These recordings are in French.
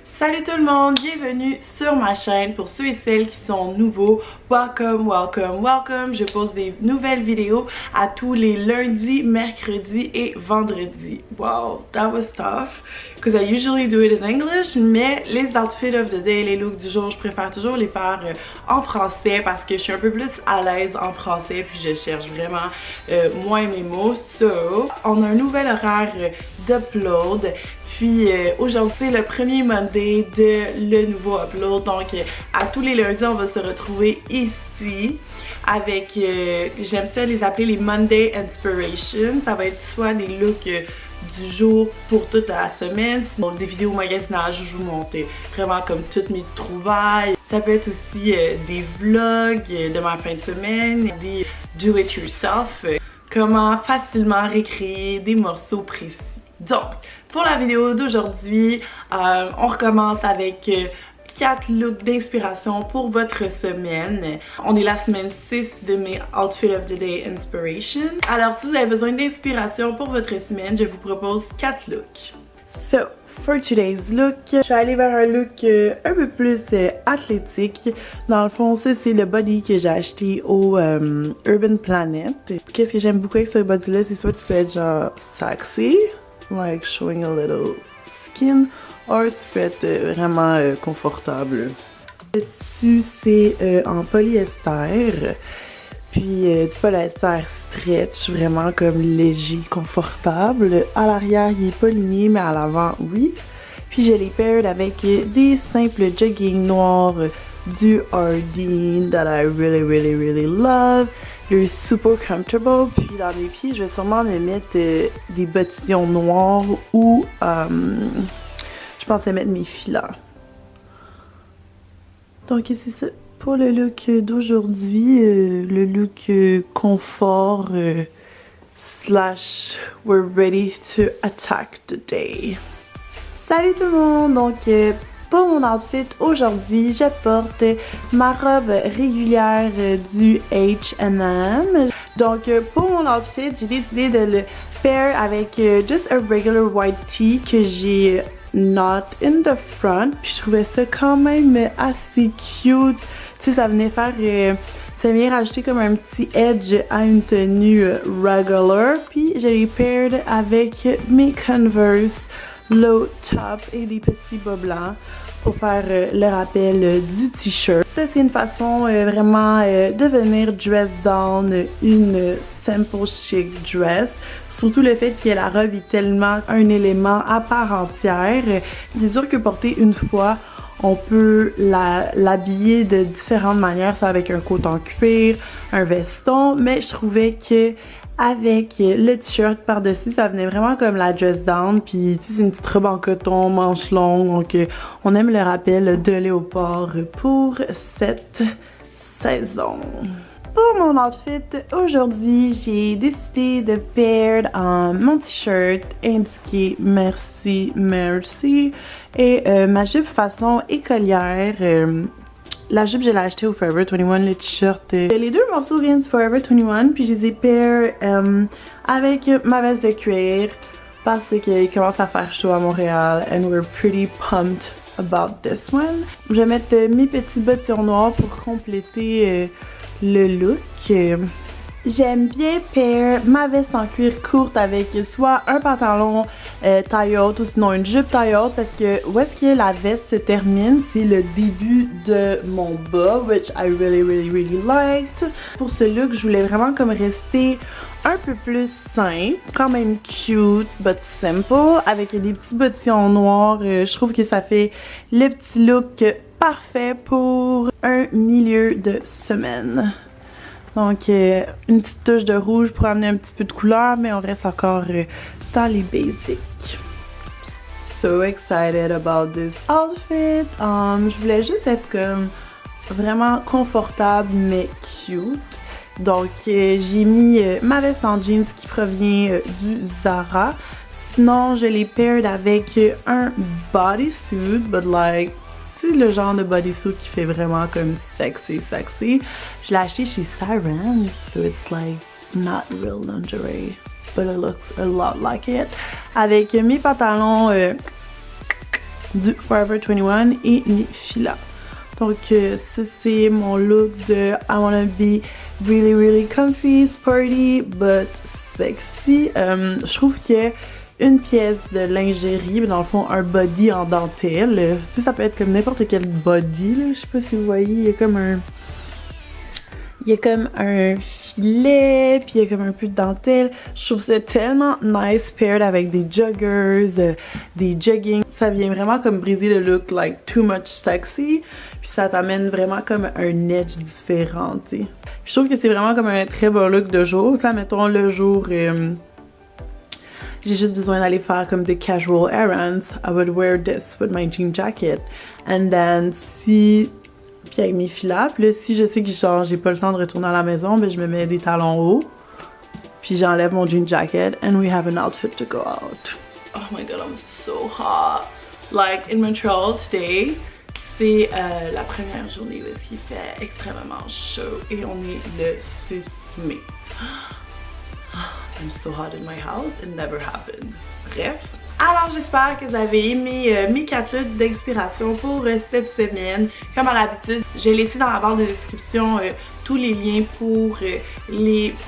Salut tout le monde, bienvenue sur ma chaîne. Pour ceux et celles qui sont nouveaux, welcome, welcome, welcome. Je poste des nouvelles vidéos à tous les lundis, mercredis et vendredis. Wow, that was tough because I usually do it in English, mais les outfits of the day, les looks du jour, je préfère toujours les faire en français parce que je suis un peu plus à l'aise en français puis je cherche vraiment moins mes mots. So, on a un nouvel horaire d'upload. Puis aujourd'hui c'est le premier Monday de le nouveau upload, donc à tous les lundis on va se retrouver ici avec, j'aime ça les appeler les Monday Inspiration. Ça va être soit des looks du jour pour toute la semaine, sinon des vidéos magasinage où je vous montre vraiment comme toutes mes trouvailles. Ça peut être aussi des vlogs de ma fin de semaine, des do it yourself, comment facilement recréer des morceaux précis. Donc, pour la vidéo d'aujourd'hui, on recommence avec 4 looks d'inspiration pour votre semaine. On est la semaine 6 de mes Outfit of the Day Inspiration. Alors, si vous avez besoin d'inspiration pour votre semaine, je vous propose 4 looks. So, for today's look, je suis allée vers un look un peu plus athlétique. Dans le fond, ça c'est le body que j'ai acheté au Urban Planet. Qu'est-ce que j'aime beaucoup avec ce body là, c'est soit tu peux être genre sexy, like showing a little skin, or tu peux être vraiment confortable. Le dessus c'est en polyester, puis du polyester stretch, vraiment comme léger, confortable. À l'arrière il est pas ligné mais à l'avant oui. Puis je l'ai paired avec des simples jogging noirs du Hardin that I really love. They're super comfortable. Puis dans mes pieds, je vais sûrement me mettre des bottillons noirs ou je pensais mettre mes filets. Donc c'est ça pour le look d'aujourd'hui, le look confort slash we're ready to attack the day. Salut tout le monde! Donc pour mon outfit aujourd'hui, je porte ma robe régulière du H&M. Donc pour mon outfit, j'ai décidé de le pair avec just a regular white tee que j'ai not in the front. Puis je trouvais ça quand même assez cute. Tu sais, ça venait faire... ça vient rajouter comme un petit edge à une tenue regular. Puis je l'ai paired avec mes Converse low top et des petits bas blancs pour faire le rappel du t-shirt. Ça c'est une façon vraiment de venir dress down une simple chic dress. Surtout le fait que la robe est tellement un élément à part entière. C'est sûr que porter une fois, on peut l'habiller de différentes manières, soit avec un coton en cuir, un veston, mais je trouvais que avec le t-shirt par-dessus, ça venait vraiment comme la dress down, puis c'est une petite robe en coton, manche longue, donc on aime le rappel de léopard pour cette saison. Pour mon outfit, aujourd'hui, j'ai décidé de pair mon t-shirt indiqué merci, merci, et ma jupe façon écolière. La jupe, je l'ai achetée au Forever 21, le t-shirt. Les deux morceaux viennent du Forever 21, puis je les ai pair avec ma veste de cuir parce qu'il commence à faire chaud à Montréal and we're pretty pumped about this one. Je vais mettre mes petits bottillons noirs pour compléter le look. J'aime bien pair ma veste en cuir courte avec soit un pantalon taille haute ou sinon une jupe taille haute, parce que où est-ce que la veste se termine, c'est le début de mon bas, which I really liked. Pour ce look, je voulais vraiment comme rester un peu plus simple, quand même cute but simple, avec des petits bottillons noirs. Je trouve que ça fait le petit look parfait pour un milieu de semaine. Donc une petite touche de rouge pour amener un petit peu de couleur, mais on reste encore dans les basics. So excited about this outfit. Je voulais juste être comme vraiment confortable mais cute. Donc j'ai mis ma veste en jeans qui provient du Zara. Sinon je l'ai paired avec un bodysuit, but like c'est le genre de bodysuit qui fait vraiment comme sexy. Je l'ai acheté chez Siren, so it's like not real lingerie, but it looks a lot like it. Avec mes pantalons du Forever 21 et les filas. Donc ça c'est mon look de I wanna be really comfy, sporty, but sexy. Je trouve que une pièce de lingerie, mais dans le fond un body en dentelle. Ça peut être comme n'importe quel body, là. Je sais pas si vous voyez, il y a comme un filet, puis il y a comme un peu de dentelle. Je trouve ça tellement nice paired avec des joggers, des jogging. Ça vient vraiment comme briser le look like too much sexy, puis ça t'amène vraiment comme un edge différent, tu sais. Je trouve que c'est vraiment comme un très beau look de jour. Ça, mettons le jour, j'ai juste besoin d'aller faire comme des casual errands. I would wear this with my jean jacket. And then puis avec mes filas, puis là si je sais que genre j'ai pas le temps de retourner à la maison, ben je me mets des talons hauts. Puis j'enlève mon jean jacket and we have an outfit to go out. Oh my god, I'm so hot. Like in Montreal today, c'est la première journée où il fait extrêmement chaud et on est le 6 mai. I'm so hot in my house, it never happened. Bref. Alors j'espère que vous avez aimé mes 4 looks d'inspiration pour cette semaine. Comme à l'habitude, j'ai laissé dans la barre de description tous les liens pour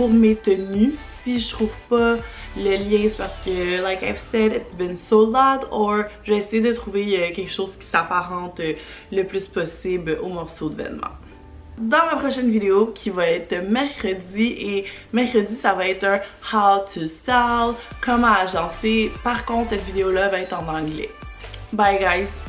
mes tenues. Si je trouve pas le lien, c'est parce que, like I've said, it's been sold out, or je vais essayer de trouver quelque chose qui s'apparente le plus possible au morceau de vêtement. Dans ma prochaine vidéo qui va être mercredi, et mercredi ça va être un how to style, comment agencer. Par contre cette vidéo là va être en anglais. Bye guys!